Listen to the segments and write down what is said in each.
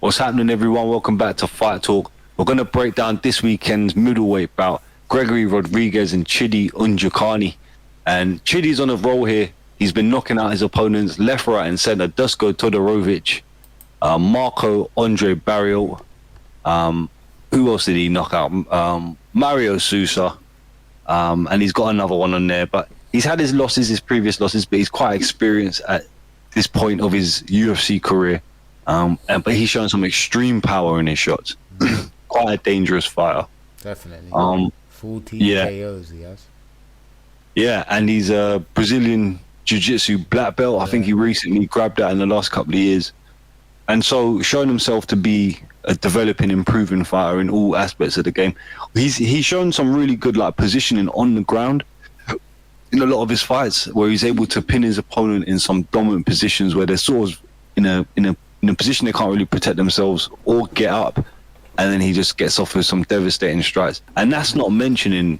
What's happening, everyone? Welcome back to Fight Talk. We're going to break down this weekend's middleweight bout, Gregory Rodrigues and Chidi Njokuani. And Chidi's on a roll here. He's been knocking out his opponents left, right, and center. Dusko Todorovic, Marco Andre Barrio. Who else did he knock out? Mario Sousa. And he's got another one on there. But he's had his losses, his previous losses, but he's quite experienced at this point of his UFC career. But he's shown some extreme power in his shots. Quite a dangerous fighter. Definitely. 14 KOs he has. Yeah, and he's a Brazilian Jiu-Jitsu black belt. I think he recently grabbed that in the last couple of years. And so showing himself to be a developing, improving fighter in all aspects of the game. He's shown some really good positioning on the ground in a lot of his fights, where he's able to pin his opponent in some dominant positions where they're sort of in a position they can't really protect themselves or get up, and then he just gets off with some devastating strikes. And that's not mentioning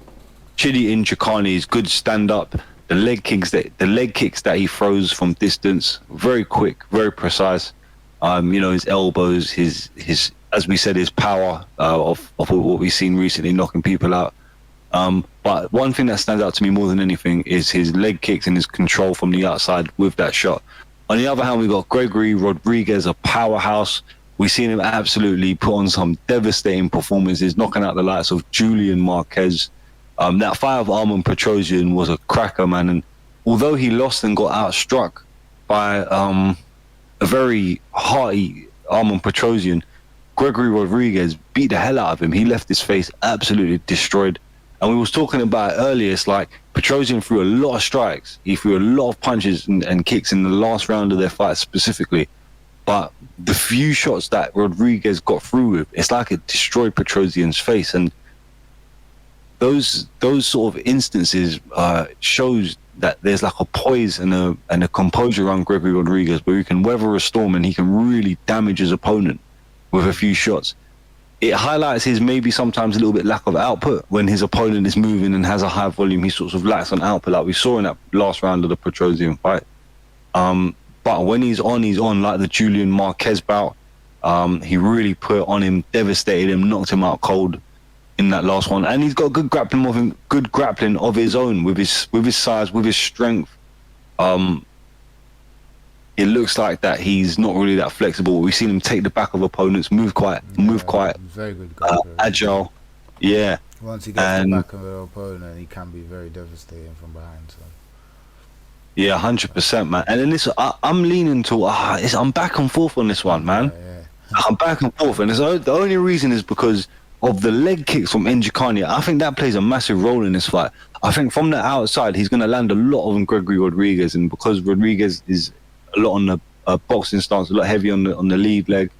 Chidi Njokuani's good stand-up, the leg kicks that he throws from distance, very quick, very precise. His elbows, his as we said, his power of what we've seen recently, knocking people out. But one thing that stands out to me more than anything is his leg kicks and his control from the outside with that shot. On the other hand, we've got Gregory Rodrigues, a powerhouse. We've seen him absolutely put on some devastating performances, knocking out the likes of Julian Marquez. That fight of Arman Petrosyan was a cracker, man. And although he lost and got outstruck by a very hearty Arman Petrosyan, Gregory Rodrigues beat the hell out of him. He left his face absolutely destroyed. And we was talking about it earlier, it's like Petrosyan threw a lot of strikes. He threw a lot of punches and kicks in the last round of their fight specifically. But the few shots that Rodrigues got through with, it's like it destroyed Petrosyan's face. And those sort of instances shows that there's like a poise and a composure around Gregory Rodrigues where he can weather a storm and he can really damage his opponent with a few shots. It highlights his maybe sometimes a little bit lack of output when his opponent is moving and has a high volume. He sort of lacks on output, like we saw in that last round of the Petrosyan fight. But when he's on like the Julian Marquez bout. He really put on him, devastated him, knocked him out cold in that last one. And he's got good grappling of his own with his size, with his strength. It looks like that he's not really that flexible. We've seen him take the back of opponents, move quite very good agile. Yeah. Once he gets the back of an opponent, he can be very devastating from behind. So. Yeah, 100%, man. And then I'm leaning to I'm back and forth on this one, man. Yeah. I'm back and forth, and the only reason is because of the leg kicks from Njokuani. I think that plays a massive role in this fight. I think from the outside, he's going to land a lot on Gregory Rodrigues, and because Rodrigues is a lot on the boxing stance, a lot heavy on the lead leg.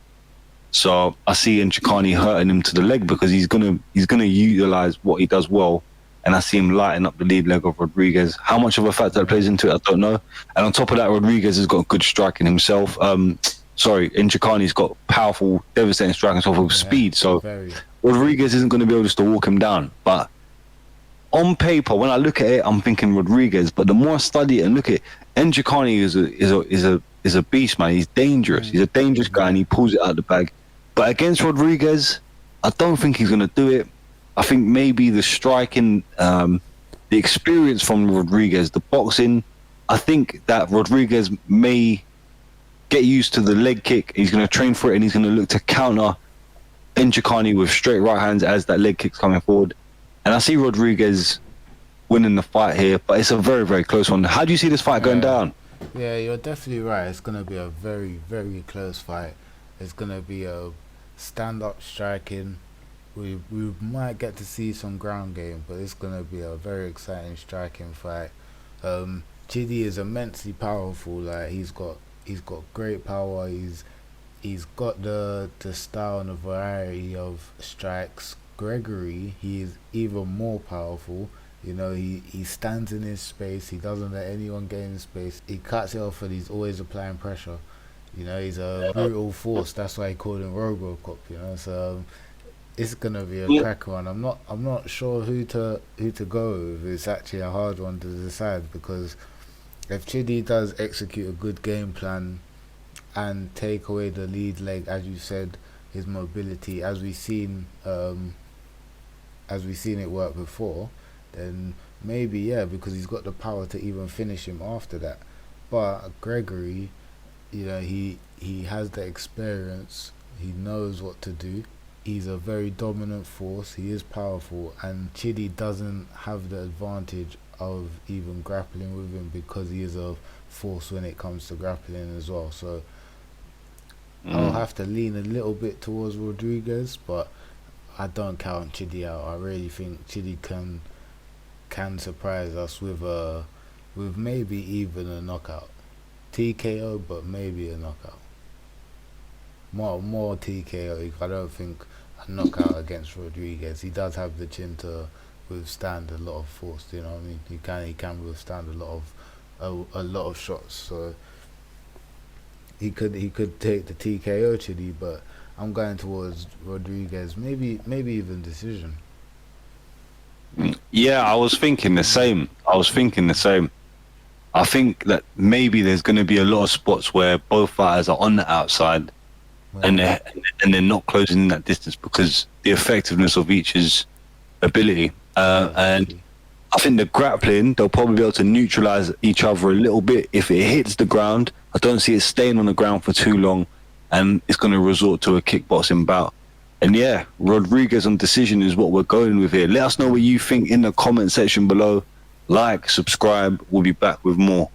So I see Njokuani hurting him to the leg because he's gonna utilize what he does well, and I see him lighting up the lead leg of Rodrigues. How much of a factor that plays into it, I don't know. And on top of that, Rodrigues has got good striking himself. Njokuani's got powerful, devastating striking off of speed. So Rodrigues isn't going to be able to walk him down. But on paper, when I look at it, I'm thinking Rodrigues. But the more I study it and look at it, Njokuani is a beast, man. He's dangerous. He's a dangerous guy, and he pulls it out of the bag. But against Rodrigues, I don't think he's going to do it. I think maybe the striking, the experience from Rodrigues, the boxing, I think that Rodrigues may get used to the leg kick. He's going to train for it, and he's going to look to counter Njokuani with straight right hands as that leg kick's coming forward. And I see Rodrigues winning the fight here, but it's a very, very close one. How do you see this fight going down? Yeah, you're definitely right. It's going to be a very, very close fight. It's going to be a stand-up striking. We might get to see some ground game, but it's going to be a very exciting striking fight. Chidi is immensely powerful. Like he's got great power. He's got the style and the variety of strikes. Gregory, he is even more powerful. You know, he stands in his space. He doesn't let anyone get in his space. He cuts it off, and he's always applying pressure. You know, he's a brutal force. That's why he called him Robocop. You know, so it's gonna be a cracker one. I'm not sure who to go with. It's actually a hard one to decide because if Chidi does execute a good game plan, and take away the lead leg, as you said, his mobility, as we've seen it work before, then maybe, yeah, because he's got the power to even finish him after that. But Gregory, he has the experience. He knows what to do. He's a very dominant force. He is powerful, and Chidi doesn't have the advantage of even grappling with him because he is a force when it comes to grappling as well. So I'll have to lean a little bit towards Rodrigues, but I don't count Chidi out. I really think Chidi can surprise us with maybe even a knockout. TKO, but maybe a knockout. More TKO. I don't think a knockout against Rodrigues. He does have the chin to withstand a lot of force. You know what I mean? He can withstand a lot of shots. So he could take the TKO Chidi, but I'm going towards Rodrigues. Maybe even decision. Yeah, I was thinking the same. I think that maybe there's going to be a lot of spots where both fighters are on the outside, and they're not closing that distance because the effectiveness of each's ability. And I think the grappling, they'll probably be able to neutralize each other a little bit. If it hits the ground, I don't see it staying on the ground for too long, and it's going to resort to a kickboxing bout. And yeah, Rodrigues on decision is what we're going with here. Let us know what you think in the comment section below. Like, subscribe. We'll be back with more.